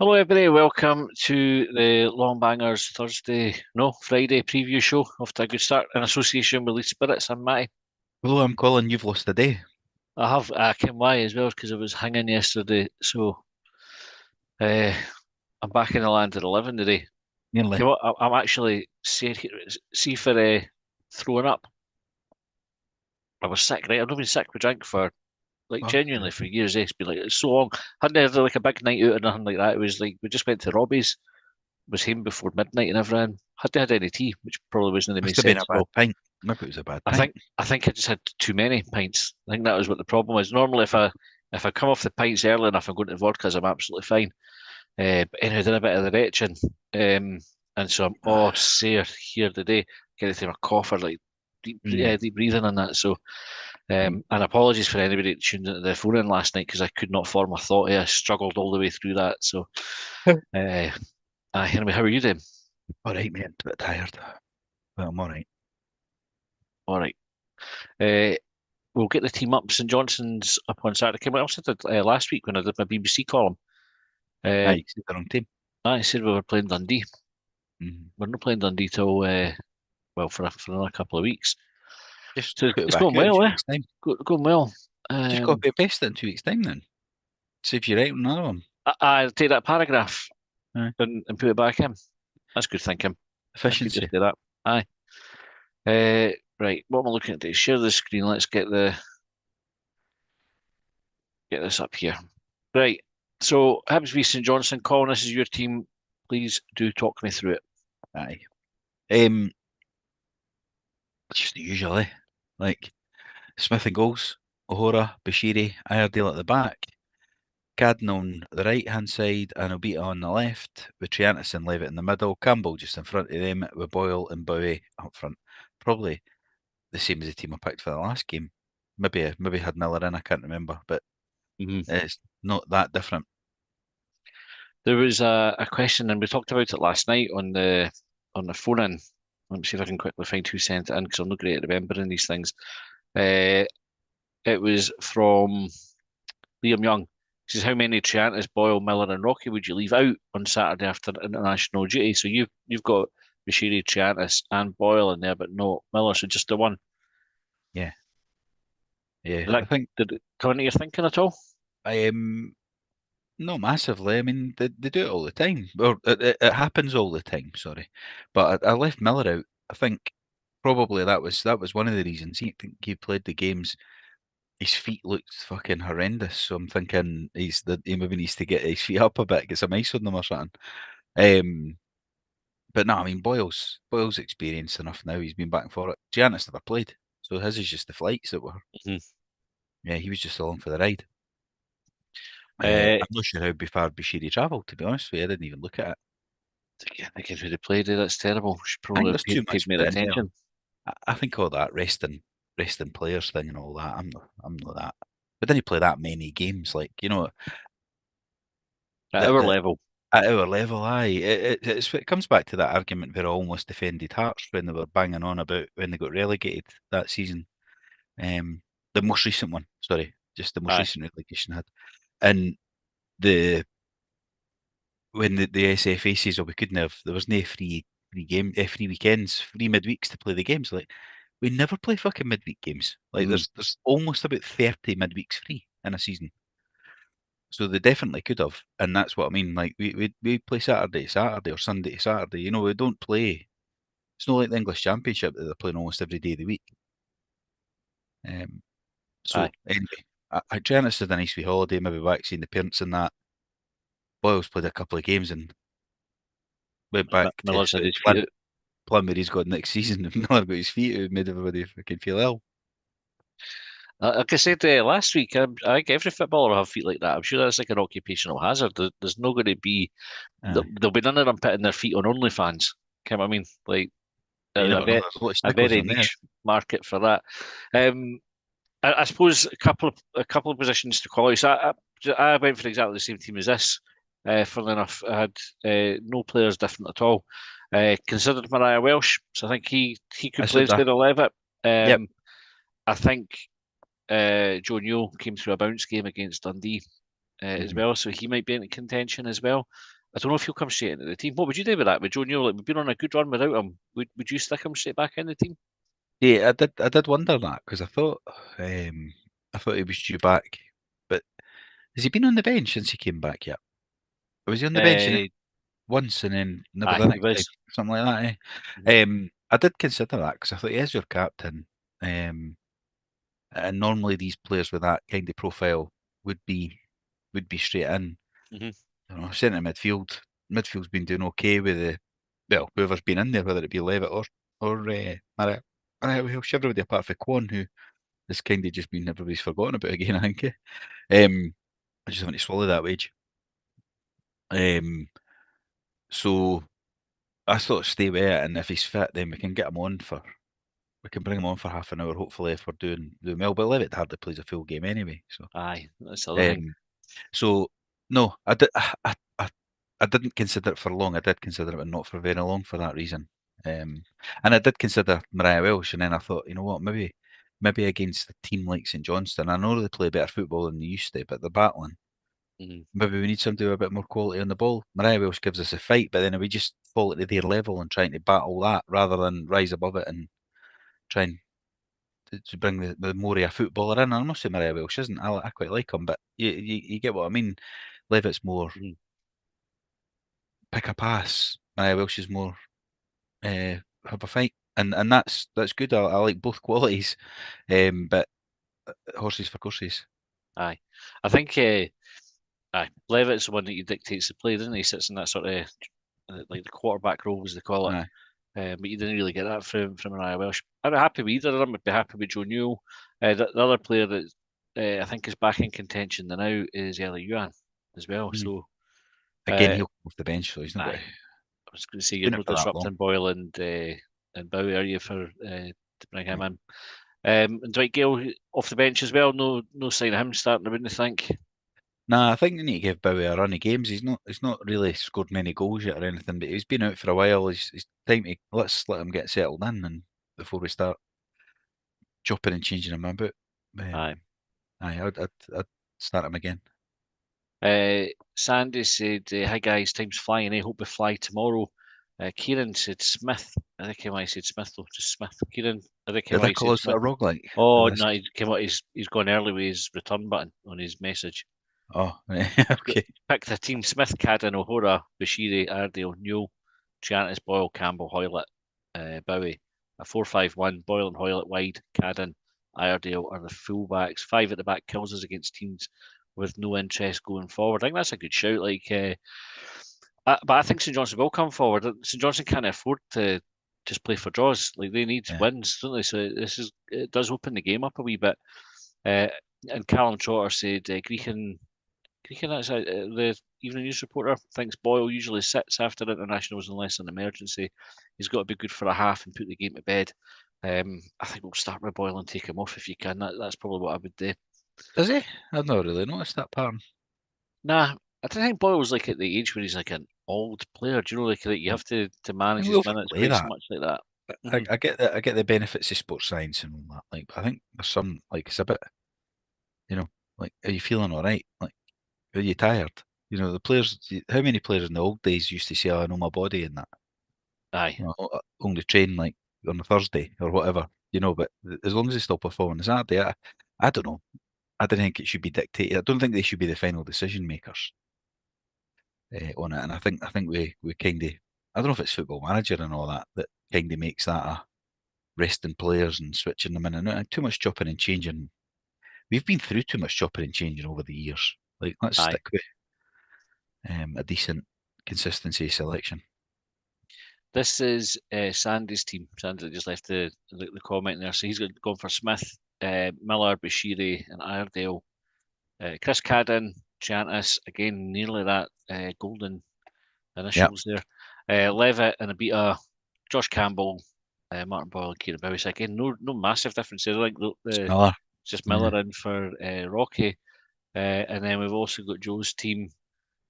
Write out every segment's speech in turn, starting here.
Hello, everybody. Welcome to the Long Bangers Friday preview show. Off to a good start in association with Leeds Spirits. I'm Matty. Hello, I'm Colin. You've lost a day. I have Kim Y as well because I was hanging yesterday. So uh, I'm back in the land of the living today. Nearly. You know what? I'm actually see for throwing up. I was sick, right? I've not been sick with drink for Fucking genuinely for years. It's been it's so long. Hadn't had like a big night out or nothing like that. It was like we just went to Robbie's. Was home before midnight and everything. Hadn't had any tea, which probably wasn't the must most have been a bad sensible. pint. Maybe it was a bad I pint. think I think I just had too many pints. I think that was what the problem was. Normally, if I come off the pints early enough, I'm going to vodkas. I'm absolutely fine. But anyway, I did a bit of the retching, and so I'm all sore here today. Getting through my cough or like deep breathing and that. So, and apologies for anybody that tuned into the phone in last night because I could not form a thought. I struggled all the way through that. So, uh, anyway, how are you doing? All right, mate. A bit tired, but I'm all right. All right. Uh, we'll get the team up. St Johnstone's up on Saturday. Came out. I said last week when I did my BBC column. Aye, Uh, you said the wrong team. I said we were playing Dundee. Mm. We're not playing Dundee till well for another couple of weeks. Just So put it it's back going out in well, 2 weeks' time. Going well. Just copy and paste it in 2 weeks' time then. See if you write another one. I take that paragraph Aye. and put it back in. That's good thinking. I could Efficiency. just do that. Aye. Right. What am I looking at today? Share the screen. Let's get this up here. Right. So Hibs v St Johnstone. Colin, this is your team. Please do talk me through it. Aye. Just the usual, eh? Like Smith and goals, O'Hora, Bashiri, Iredale at the back, Cadden on the right hand side, and Obita on the left, with Triantis and Levitt in the middle, Campbell just in front of them, with Boyle and Bowie up front. Probably the same as the team I picked for the last game. Maybe had Miller in, I can't remember, but it's not that different. There was a question, and we talked about it last night on the phone in. Let me see if I can quickly find who sent it in because I'm not great at remembering these things. Uh, it was from Liam Young. He says, "How many Triantis, Boyle, Miller, and Rocky would you leave out on Saturday after international duty?" So you've got Bashiri, Triantis, and Boyle in there, but no Miller. So just the one. Yeah, yeah. Did I think did it come into your thinking at all? I am not massively. I mean, they do it all the time, or it happens all the time. Sorry, but I left Miller out. I think probably that was one of the reasons. I think he played the games. His feet looked fucking horrendous, so I'm thinking he maybe needs to get his feet up a bit, get some ice on them or something. But no, I mean Boyle's experienced enough now. He's been back and forth. Giannis never played, so his is just the flights that were. Mhm. Yeah, he was just along for the ride. Uh, I'm not sure how far Bashiri travelled. To be honest with you, I didn't even look at it. thinking who they played. That's terrible. Should I think probably there's too paid much more put in there. attention. I think all that resting players thing and all that. I'm not that. But then he play that many games, like At that our that level, at our level, aye, it comes back to that argument where I almost defended Hearts when they were banging on about when they got relegated that season. The most recent one, sorry, just the most aye. recent relegation had, and the when the SFA says, "Oh, we couldn't have," there was no free weekends, free midweeks to play the games. Like we never play fucking midweek games. Like Mhm. there's almost about 30 midweeks free in a season. So they definitely could have, and that's what I mean. Like we play Saturday to Saturday or Sunday to Saturday. We don't play. It's not like the English Championship that they're playing almost every day of the week. Um, Aye. so anyway, Janice had a nice wee holiday, maybe back seeing the parents and that. Boyle's played a couple of games and went back to Miller's had sort of his feet out. plan where he's got next season. If Miller got his feet out, made everybody fucking feel ill. Like I said last week, I think every footballer will have feet like that. I'm sure that's like an occupational hazard. There's not going to be Aye. there'll be none of them putting their feet on OnlyFans. Can I mean? Like You a, never know. ve- There's a lot of a stickles very on there. niche market for that. Um, I suppose a couple of positions to call out. So I went for exactly the same team as this. Funnily enough, I had no players different at all. Considered Mariah Welsh, so I think he I could play said that. instead of Levitt. Yep. I think Joe Newell came through a bounce game against Dundee. as well, so he might be into contention as well. I don't know if he'll come straight into the team. What would you do with that? With Joe Newell, like, we've been on a good run without him. Would you stick him straight back in the team? Yeah, I did wonder that because I thought he was due back, but has he been on the bench since he came back yet? Or was he on the bench and Uh, once and then never aye, the he next time, was. something like that? Mhm, I did consider that because I thought he is your captain, and normally these players with that kind of profile would be straight in. mhm, You know, centre midfield, midfield's been doing okay with whoever's been in there, whether it be Levitt or Welsh, everybody apart from Kwon, who has kind of just been everybody's forgotten about again. I think. I just having to swallow that wage. So I thought stay with it, and if he's fit, then we can bring him on for half an hour. Hopefully, if we're doing well. But Levitt hardly plays a full game anyway, so. aye, that's the other thing. Um, so no, I did. I didn't consider it for long. I did consider it, but not for very long for that reason. And I did consider Mariah Welsh, and then I thought, you know what, maybe against a team like St Johnstone, I know they play better football than they used to, but they're battling. Mhm, Maybe we need somebody with a bit more quality on the ball. Mariah Welsh gives us a fight, but then we just fall to their level and trying to battle that rather than rise above it and try and to bring the more of a footballer in. I'm not saying Mariah Welsh isn't. I quite like him, but you get what I mean. Levitt's more mhm. pick a pass. Mariah Welsh is more have a fight, and that's good. I like both qualities, but horses for courses. Aye, I think. Aye, Levitt's the one that you dictates the play, doesn't he? Sits in that sort of like the quarterback role, as they call it. Aye. But you didn't really get that from Mariah Welsh. I'd be happy with either of them. I'd be happy with Joe Newell. The other player that I think is back in contention now is Ella Yuan as well. Mm. So Again, uh, he'll come off the bench, so he's not got. aye, I was going to say He's you're been out no for that long. disrupting Boyle and Bowie, are you, for to bring him No. in? And Dwight Gale off the bench as well. No sign of him starting. I wouldn't think. Nah, I think they need to give Bowie a run of games. He's not really scored many goals yet or anything, but he's been out for a while. He's time to let's let him get settled in and before we start chopping and changing him about. Aye. I'd start him again. Sandy said, "Hi guys, time's flying. I hope we fly tomorrow." Kieran said Smith. I think I said Smith though, just Smith. Kieran, I think Did I I call said us a Smith. roguelike for Oh this? no, he came out. He's gone early with his return button on his message. Oh, He's okay. picked a team: Smith, Cadden, O'Hora, Bashiri, Ardale, Newell, Giannis, Boyle, Campbell, Hoylett, Bowie. A 4-5-1. Boyle and Hoylett wide. Cadden, Iredale are the fullbacks. Five at the back kills us against teams with no interest going forward. I think that's a good shout. But I think St Johnstone will come forward. St Johnstone can't afford to just play for draws. Like, they need Yeah. wins, don't they? So it does open the game up a wee bit. Uh, and Callum Trotter said Greek, that's the Evening News reporter, thinks Boyle usually sits after internationals unless an emergency. He's got to be good for a half and put the game to bed. I think we'll start with Boyle and take him off if you can. That's probably what I would do. Does he? I've not really noticed that pattern. Nah, I don't think Boyle's like at the age where he's like an old player. Do you know, like that you have to I manage mean, his we'll minutes play quite so that. much like that. I, Hmm. I get I get the benefits of sports science and all that. Like, I think there's some like it's a bit, you know, like, are you feeling all right? Like, are you tired? You know, the players. How many players in the old days used to say, "Oh, I know my body," and that. Aye, You know, only train like on a Thursday or whatever. You know, but as long as they still perform on a Saturday, I don't know. I don't think it should be dictated. I don't think they should be the final decision makers on it. And I think we kind of. I don't know if it's Football Manager and all that that kind of makes that a resting players and switching them in and out. Too much chopping and changing. We've been through too much chopping and changing over the years. Like, let's aye. stick with a decent consistency selection. This is Sandy's team. Sandy just left the comment there. So he's gone for Smith, Miller, Bashiri, and Iredale. Chris Cadden, Giannis, again, nearly that golden Yeah, initials there. Levitt and Abita, Josh Campbell, Martin Boyle, and Kieran Bowie. So again, no massive difference there. I think Miller. just Yeah, Miller in for Rocky. And then we've also got Joe's team.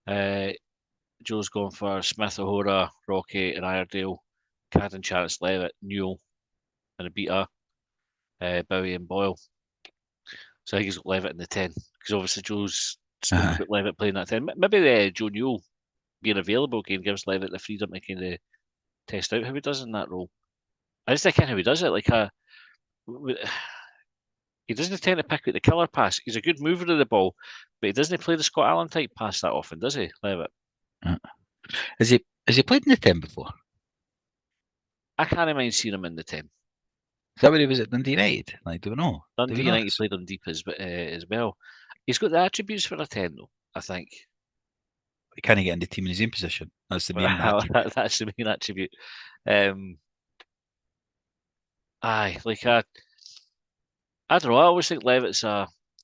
Uh, Joe's gone for Smith, O'Hora, Rocky, and Iredale, Cadden, Chance, Levitt, Newell, and Abita, Bowie, and Boyle. So I think he's got Levitt in the 10 because obviously Joe's Uh-huh. Levitt playing that 10. Maybe Joe Newell being available again gives Levitt the freedom to kind of test out how he does in that role. I just think how he does it. He doesn't tend to pick out the killer pass. He's a good mover of the ball, but he doesn't play the Scott Allen type pass that often, does he, Levitt? Has he played in the 10 before? I can't mind seeing him in the 10. Is that when he was at Dundee United? Like, do we know? Do we Dundee know United this? played him deep as well. He's got the attributes for a 10, though, I think. He can't get in the team in his own position. That's the main attribute. That's the main attribute. Aye, I don't know. I always think Levitt's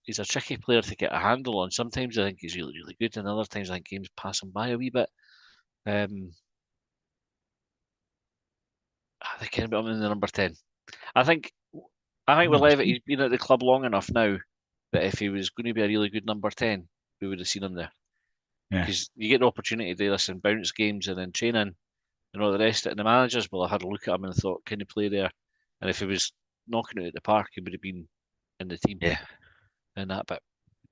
he's a tricky player to get a handle on. Sometimes I think he's really, really good, and other times I think games pass him by a wee bit. I think him in the number 10. I think with Levitt, he's been at the club long enough now that if he was going to be a really good number 10, we would have seen him there. Yeah. Because you get the opportunity to listen bounce games and then training and all the rest of it. And the managers will have had a look at him and thought, can he play there? And if he was knocking it at the park, he would have been in the team. Yeah. And that bit.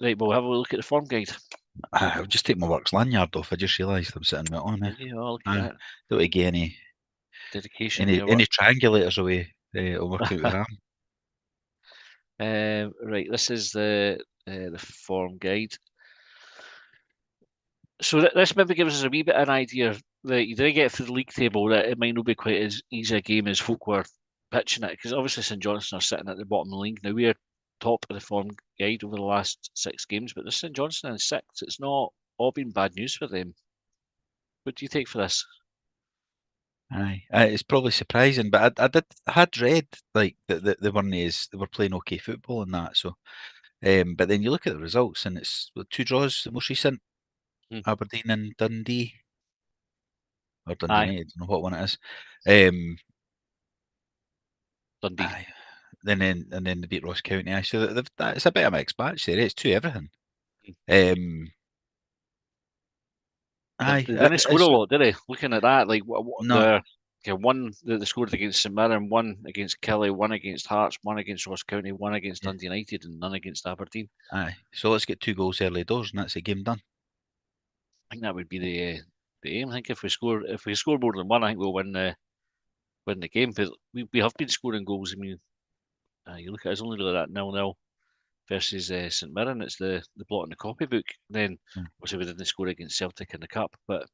Right, we'll have a look at the form guide. I'll just take my works lanyard off. I just realised I'm sitting with it on there. Look at that. Don't get any Dedication. any triangulators away or work out with RAM. Right, this is the form guide. So this maybe gives us a wee bit of an idea that you didn't get through the league table, that it might not be quite as easy a game as folk were pitching it, because obviously St Johnstone are sitting at the bottom of the league. Now we're top of the form guide over the last 6 games, but there's St Johnstone in 6th. It's not all been bad news for them. What do you take for this? Aye, it's probably surprising, but I had read like that they were playing okay football and that. So, but then you look at the results and it's 2 draws, the most recent, Aberdeen and Dundee, or Dundee United, I don't know what one it is. Dundee. Aye. And then they beat Ross County. Aye. So it's a bit of a mixed match there. It's 2 everything. Aye, They didn't score a lot, did they? Looking at that, like no. One they scored against St Mirren, one against Kelly, one against Hearts, one against Ross County, one against Dundee United, and none against Aberdeen. Aye, so let's get 2 goals early doors, and that's the game done. I think that would be the aim. I think if we score more than one, I think we'll win the game. But we have been scoring goals. I mean, you look at it, it's only really that 0-0 versus St Mirren. It's the blot in the copybook. Then obviously we didn't score against Celtic in the cup, but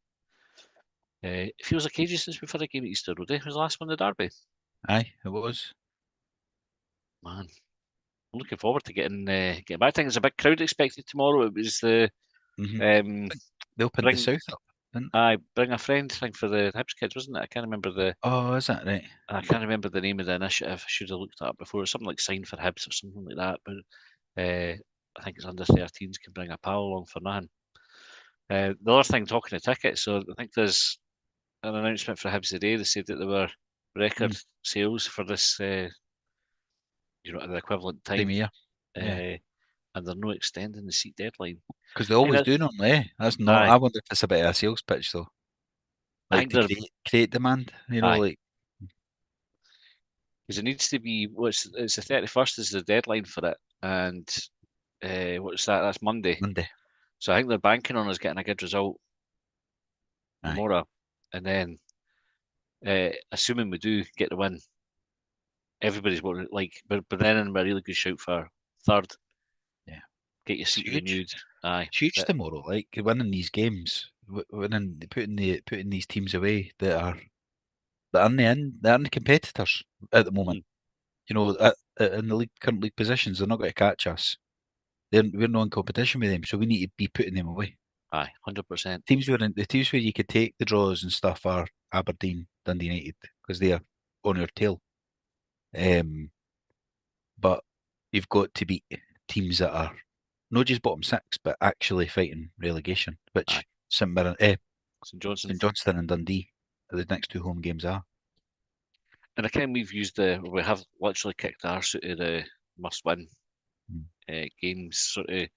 it feels like ages since we've had a game at Easter Road. It was the last one, the Derby. Aye, it was. Man, I'm looking forward to getting back. I think there's a big crowd expected tomorrow. It was the they opened the South up. Bring a friend thing for the Hibs kids, wasn't it? I can't remember the. Oh, is that right? I can't remember the name of the initiative. I should have looked that up before. Something like Sign for Hibs or something like that. But I think it's under 13s can bring a pal along for nothing. The other thing, talking of tickets, so I think there's an announcement for Hibs today. They said that there were record sales for this, at the equivalent time. And they're not extending the seat deadline. Because they always do normally. That's not. I wonder if it's a bit of a sales pitch though. Like to create demand, like. Because it needs to be. It's the 31st is the deadline for it, and what's that? That's Monday. So I think they're banking on us getting a good result tomorrow, and then assuming we do get the win, everybody's but then in a really good shout for third. Yeah, get your seat renewed. Aye, it's huge tomorrow. Like winning these games, putting these teams away that are in the competitors at the moment. In the current league positions, they're not going to catch us. We're not in competition with them, so we need to be putting them away. Aye, 100%. The teams where you could take the draws and stuff are Aberdeen, Dundee United, because they are on your tail. But you've got to beat teams that are not just bottom 6, but actually fighting relegation, which St Johnstone and Dundee are the next 2 home games are. And again, we have literally kicked our out of the must-win games sort of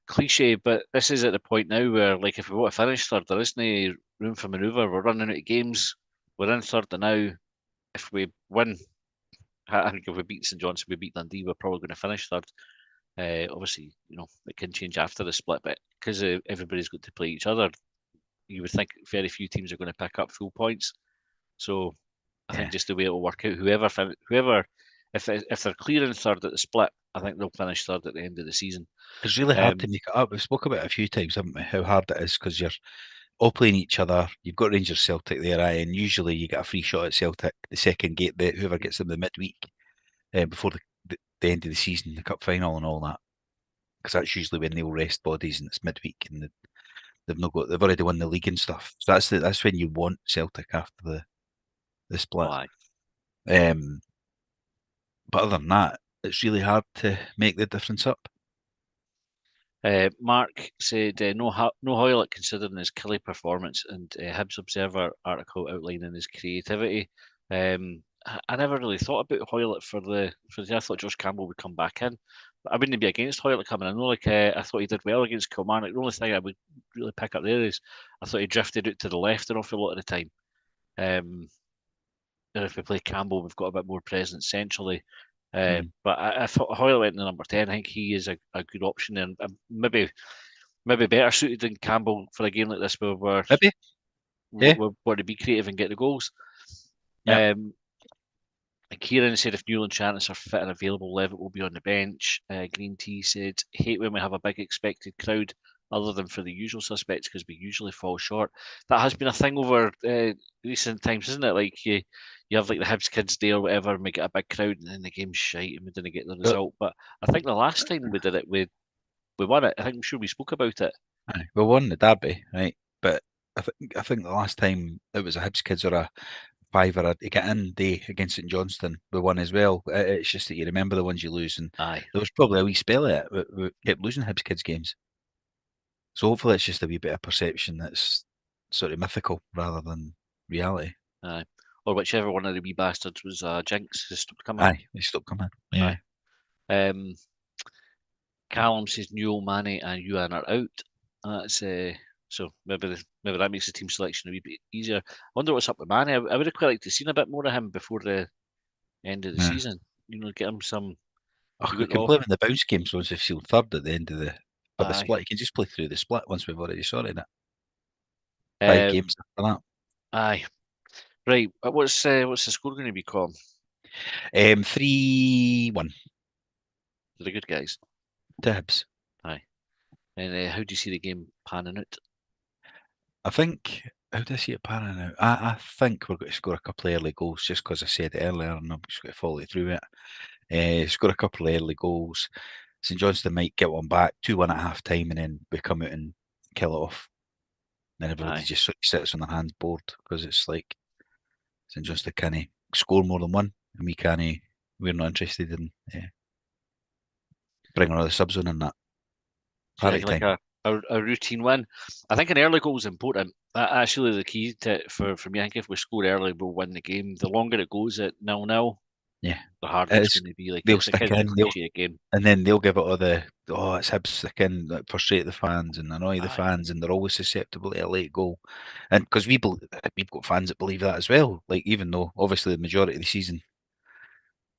cliche, but this is at the point now where, like, if we want to finish third, there isn't room for manoeuvre. We're running out of games. We're in third now. If we win, I think if we beat St Johnstone, we beat Dundee, we're probably going to finish third. Obviously, it can change after the split, but because everybody's got to play each other, you would think very few teams are going to pick up full points. So I think just the way it will work out, whoever, if they're clearing third at the split, I think they'll finish third at the end of the season. It's really hard to make it up. We've spoken about it a few times, haven't we? How hard it is because you're all playing each other. You've got Rangers Celtic there, and usually you get a free shot at Celtic the second gate. Whoever gets them the midweek before the end of the season, the cup final and all that, because that's usually when they'll rest bodies and it's midweek and they've already won the league and stuff. So that's when you want Celtic after the split. Aye. But other than that, it's really hard to make the difference up. Mark said no Hoylett considering his killy performance, and Hibs Observer article outlining his creativity. I never really thought about Hoylett for the. I thought Josh Campbell would come back in, but I wouldn't be against Hoylett coming in. I thought he did well against Kilmarnock. The only thing I would really pick up there is I thought he drifted out to the left an awful lot of the time. And if we play Campbell, we've got a bit more presence centrally. But I thought Hoyle went to number 10. I think he is a good option and maybe better suited than Campbell for a game like this where we want to be creative and get the goals. Yep. Kieran said if Newland Chantis are fit and available, Levitt will be on the bench. Green Tea said, hate when we have a big expected crowd other than for the usual suspects because we usually fall short. That has been a thing over recent times, isn't it? Like you have like the Hibs Kids Day or whatever, and we get a big crowd and then the game's shite and we didn't get the result. But I think the last time we did it, we won it. I'm sure we spoke about it. Aye, we won the derby, right? But I think the last time it was a Hibs Kids or a fiver to get in day against St Johnstone, we won as well. It's just that you remember the ones you lose, and Aye. there was probably a wee spell of it. We kept losing Hibs Kids games. So hopefully it's just a wee bit of perception that's sort of mythical rather than reality. Aye. Or whichever one of the wee bastards was Jinx has stopped coming. Aye, they stopped coming. Yeah. Aye. Callum says Newell, Manny, and Ewan are out. That's so maybe that makes the team selection a wee bit easier. I wonder what's up with Manny. I would have quite liked to seen a bit more of him before the end of the season. Get him some. We can play him in the bounce games once we've sealed third at the end of the split. You can just play through the split once we've already sorted it. 5 games after that. Aye. Right. What's the score going to be, Colin? 3-1. They're the good guys. To Hibs. Aye. And how do you see the game panning out? I think, how do I see it panning out? I think we're going to score a couple of early goals just because I said it earlier and I'm just going to follow through it. Score a couple of early goals. St Johnstone might get one back, 2-1 at half time, and then we come out and kill it off. Then everybody just sits on their hands bored because it's like St Johnstone can't score more than one, and we're not interested in bringing all the subs on in that. Like a routine win. I think an early goal is important. That's actually the key for me. I think if we score early, we'll win the game. The longer it goes at 0-0, the harder it's going to be. Like they'll stick in, game. And then they'll give it all it's Hibs stick in, like, frustrate the fans and annoy the fans, and they're always susceptible to a late goal. And because we've got fans that believe that as well. Like even though obviously the majority of the season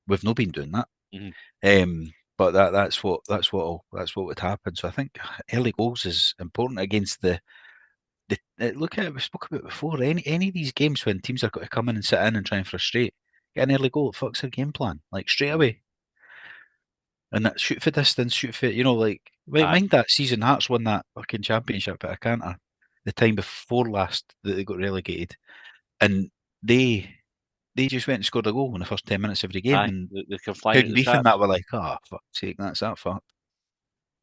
we've not been doing that. Mm-hmm. But that's what would happen. So I think early goals is important against the look at it, we spoke about it before. Any of these games when teams are going to come in and sit in and try and frustrate, get an early goal, it fucks their game plan like straight away. And that shoot for distance, shoot for mind that season Hearts won that fucking championship at a canter the time before last that they got relegated, and they just went and scored a goal in the first 10 minutes of every game, and they can fly out the beef in that were like, oh fuck's sake, that's that fucked.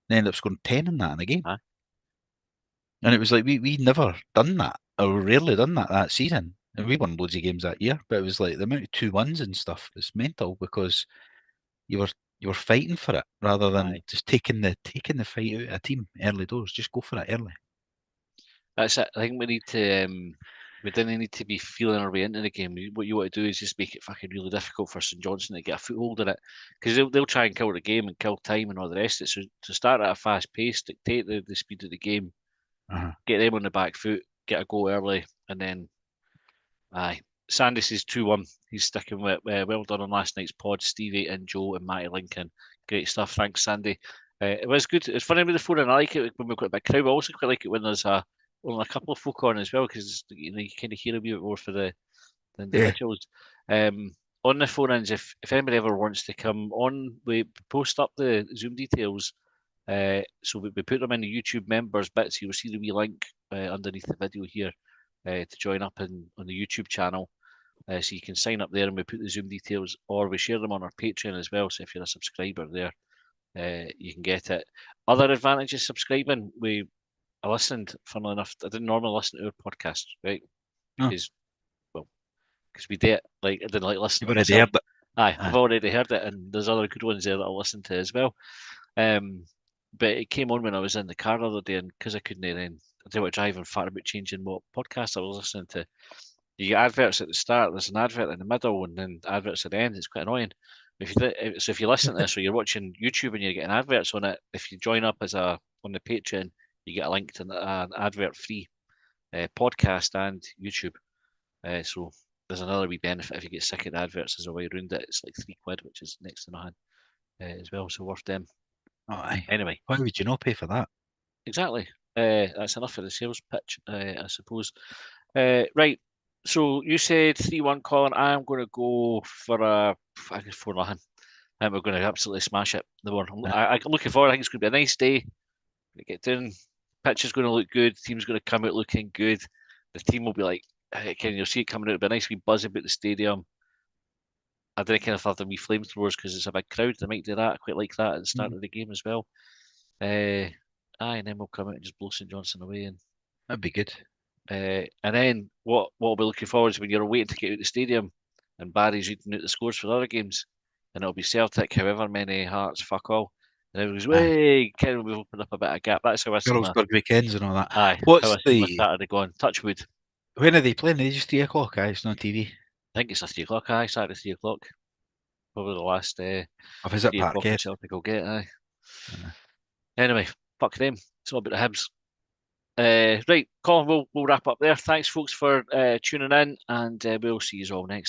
They ended up scoring 10 in that in the game. And it was like we never done that, or rarely done that season. And we won loads of games that year, but it was like the amount of 2-1s and stuff is mental because you were fighting for it rather than just taking the fight out of a team early doors. Just go for it early. That's it. I think we need to. We didn't need to be feeling our way into the game. What you want to do is just make it fucking really difficult for St Johnstone to get a foothold in it, because they'll try and kill the game and kill time and all the rest of it. So to start at a fast pace, dictate the speed of the game, get them on the back foot, get a goal early, and then Sandy says 2-1. He's sticking with well done on last night's pod, Stevie and Joe and Matty Lincoln. Great stuff. Thanks, Sandy. It was good. It's funny with the phone, and I like it when we've got a big crowd. I also quite like it when there's only a couple of folk on as well, because you kind of hear a wee bit more for the Yeah. individuals. On the phone ins, if anybody ever wants to come on, we post up the Zoom details. So we put them in the YouTube members bits. You'll see the wee link underneath the video here to join up on the YouTube channel. So you can sign up there, and we put the Zoom details, or we share them on our Patreon as well. So if you're a subscriber there, you can get it. Other advantages subscribing, I listened, funnily enough, I didn't normally listen to our podcast, right? Oh. Because, well, because we did it. Like, I didn't like listening You've to already myself. heard it. Aye, I've already heard it, and there's other good ones there that I'll listen to as well. But it came on when I was in the car the other day, and because I couldn't then, I did what driving far about changing what podcast I was listening to. You get adverts at the start, there's an advert in the middle, and then adverts at the end. It's quite annoying. So if you listen to this or you're watching YouTube and you're getting adverts on it, if you join up as on the Patreon, you get a link to an advert-free podcast and YouTube. So there's another wee benefit if you get sick of the adverts as a way around it. It's like £3, which is next to nothing as well. So worth them. Oh, aye. Anyway, Why would you not pay for that? exactly. That's enough for the sales pitch, I suppose. Right. So you said 3-1, Colin. I'm going to go for I guess 4-0. And we're going to absolutely smash it. I'm looking forward. I think it's going to be a nice day. Get down. Pitch is going to look good. Team's going to come out looking good. The team will be like, you'll see it coming out. It'll be a nice wee buzz about the stadium. I don't kind of have the wee flamethrowers because it's a big crowd. They might do that. I quite like that at the start of the game as well. And then we'll come out and just blow St Johnstone away. And That'd be good. and then what we'll be looking forward to when you're waiting to get out the stadium and Barry's reading out the scores for the other games, and it'll be Celtic, however many Hearts, fuck all. And everyone's way, Ken, we've opened up a bit of gap. That's how I see my Girlsburg weekends and all that. how What's I see my Saturday going. Touchwood. when are they playing? Are they just 3 o'clock? Aye, it's not TV. I think it's a 3 o'clock. Aye, Saturday 3 o'clock. Probably the last Or is it 3 o'clock in Parkhead? Celtic will get. Aye. Uh, Anyway, fuck them. It's all about the Hibs. Right, Colin, we'll wrap up there. Thanks, folks, for tuning in, and we'll see you all next.